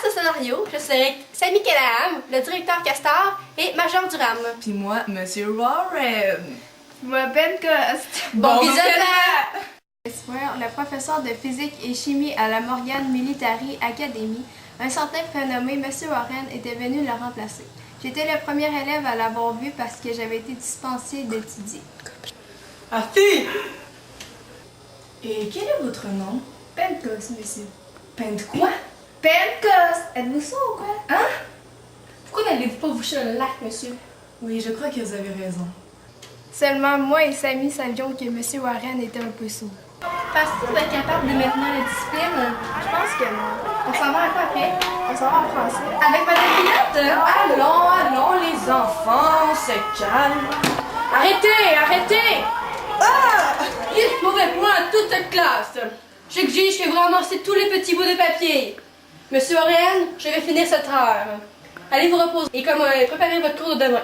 ce scénario, je serai Samy Callahan, le directeur Castor et Major Durham. Puis moi, Monsieur Warren. Moi, Ben Coste. Bon visionnage! Le professeur de physique et chimie à la Morgan Military Academy, un certain prénommé Monsieur Warren était venu le remplacer. J'étais le premier élève à l'avoir vu parce que j'avais été dispensé d'étudier. Ah, fille! Et quel est votre nom? Pentecost, monsieur. Pente quoi? Pentecost! Êtes-vous sourd ou quoi? Hein? Pourquoi n'allez-vous pas vous chier dans le lac, monsieur? Oui, je crois que vous avez raison. Seulement moi et Samy savions que Monsieur Warren était un peu sourd. Penses-tu que vous êtes capable de maintenir la discipline? Je pense que non. On s'en va à quoi après? On s'en va en français. Avec Madame Pilote? Allons, les enfants, se calme. Arrêtez! Ah! 8 mauvais points à toute cette classe! J'exige que vous ramassez tous les petits bouts de papier. Monsieur Warren, je vais finir cette heure. Allez vous reposer et préparez votre cours de demain.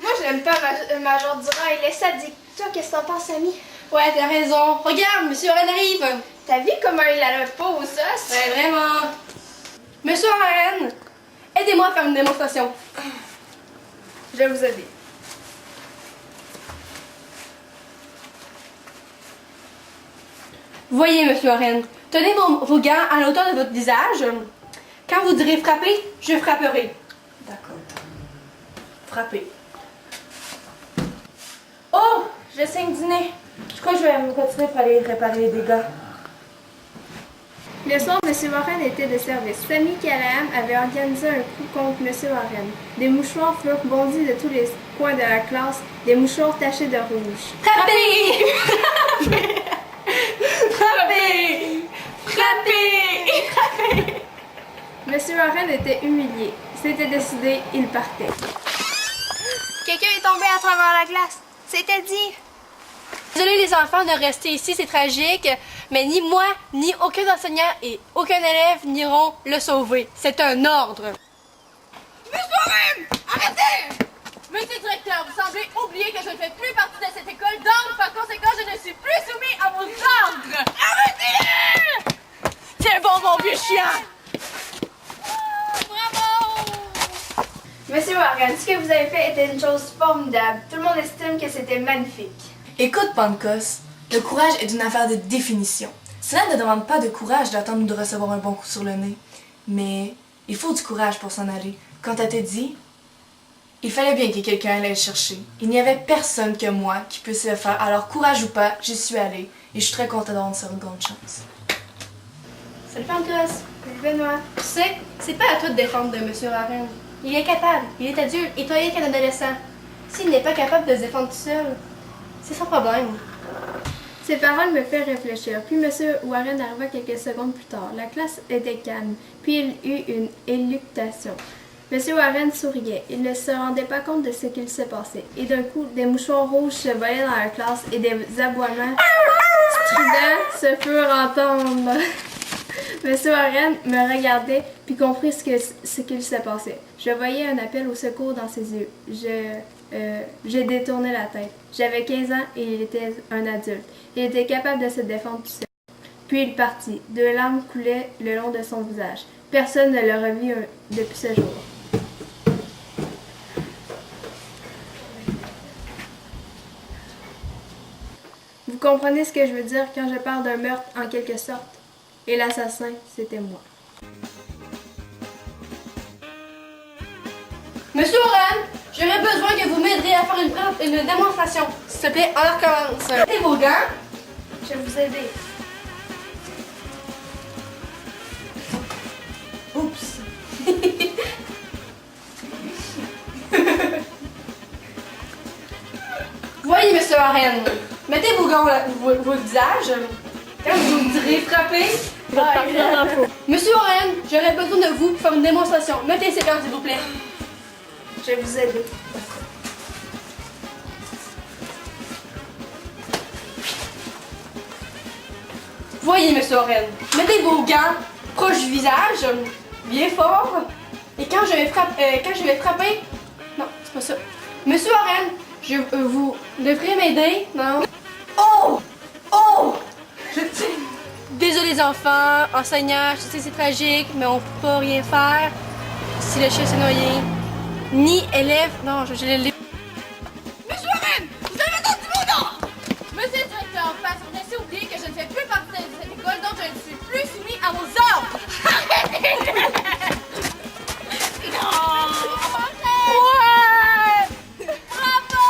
Moi, je n'aime pas Major Durand, il est sadique. Toi, qu'est-ce que t'en penses, Samy? Ouais, t'as raison. Regarde, Monsieur Warren arrive. T'as vu comment il a le pot aux os? Ouais, vraiment. Monsieur Warren, aidez-moi à faire une démonstration. Je vais vous aider. Voyez, Monsieur Warren, tenez vos gants à la hauteur de votre visage. Quand vous direz frapper, je frapperai. D'accord. Frappez. Oh! Je saigne du nez. Je crois que je vais continuer pour aller réparer les dégâts. Le soir, M. Warren était de service. Samy Callahan avait organisé un coup contre M. Warren. Des mouchoirs furent bondis de tous les coins de la classe, des mouchoirs tachés de rouge. Frappez! M. Warren était humilié. C'était décidé, il partait. Quelqu'un est tombé à travers la glace. C'était dit. Désolé les enfants de rester ici, c'est tragique, mais ni moi, ni aucun enseignant et aucun élève n'iront le sauver. C'est un ordre. Monsieur Warren, arrêtez! Monsieur le directeur, vous semblez oublier que je ne fais plus partie de cette école, donc par conséquent, je ne suis plus soumis à vos ordres. Arrêtez! Tiens bon, mon vieux chien! Bravo! Monsieur Warren, ce que vous avez fait était une chose formidable. Tout le monde estime que c'était magnifique. Écoute, Pancos, le courage est une affaire de définition. Cela ne demande pas de courage d'attendre de recevoir un bon coup sur le nez. Mais il faut du courage pour s'en aller. Quand elle t'a dit, il fallait bien que quelqu'un allait le chercher. Il n'y avait personne que moi qui puisse le faire. Alors, courage ou pas, j'y suis allée. Et je suis très contente d'avoir une seconde chance. Salut Pancos. Salut Benoît. Tu sais, c'est pas à toi de défendre de Monsieur Warren. Il est capable, il est adulte et toi, il est qu'un adolescent. S'il n'est pas capable de se défendre tout seul, c'est son problème. Ces paroles me firent réfléchir. Puis M. Warren arriva quelques secondes plus tard. La classe était calme. Puis il eut une éluctation. M. Warren souriait. Il ne se rendait pas compte de ce qu'il se passait. Et d'un coup, des mouchoirs rouges se volaient dans la classe et des aboiements stridents se furent entendre. M. Warren me regardait puis comprit ce qu'il se passait. Je voyais un appel au secours dans ses yeux. J'ai détourné la tête. J'avais 15 ans et il était un adulte. Il était capable de se défendre tout seul. Puis il partit. 2 larmes coulaient le long de son visage. Personne ne le revit depuis ce jour. Vous comprenez ce que je veux dire quand je parle d'un meurtre en quelque sorte? Et l'assassin, c'était moi. Monsieur Warren, j'aurais besoin que vous m'aidiez à faire une démonstration. S'il te plaît, on recommence. Mettez vos gants. Je vais vous aider. Oups! Voyez, Monsieur Warren, mettez vos gants vos visages. Quand vous me direz frapper, il va partir dans la peau. Monsieur Warren, j'aurais besoin de vous pour faire une démonstration. Mettez ces gants, s'il vous plaît. Je vais vous aider. Voyez, Monsieur Warren, mettez vos gants proches du visage, bien fort. Et quand je vais frapper, non, c'est pas ça. Monsieur Warren, vous devriez m'aider, non? Oh! Oh! Je tiens! Désolé les enfants, enseignants, je sais c'est tragique, mais on peut pas rien faire. Si le chien s'est noyé, ni élève, non, je l'ai. Monsieur Warren, vous avez entendu mon nom! Monsieur le directeur, passe, vous laissez oublier que je ne fais plus partie de cette école, donc je ne suis plus soumis à vos ordres! Non! Ouais! Bravo!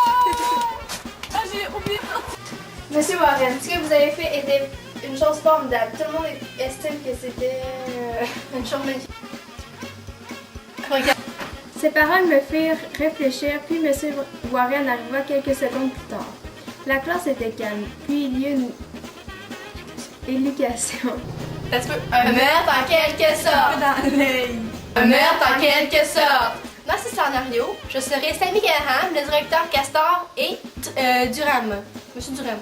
Ah, j'ai oublié de sortir. Monsieur Warren, ce que vous avez fait était une chose formidable. Tout le monde estime que c'était Une chose magnifique. Ces paroles me firent réfléchir, puis M. Warren arriva quelques secondes plus tard. La classe était calme, puis il y eut une éducation. Ça se peut. Un meurtre en quelque sorte. Un meurtre en quelque sorte. Dans ce scénario, je serai Sammy Graham, le directeur Castor et Durham. Monsieur Durham.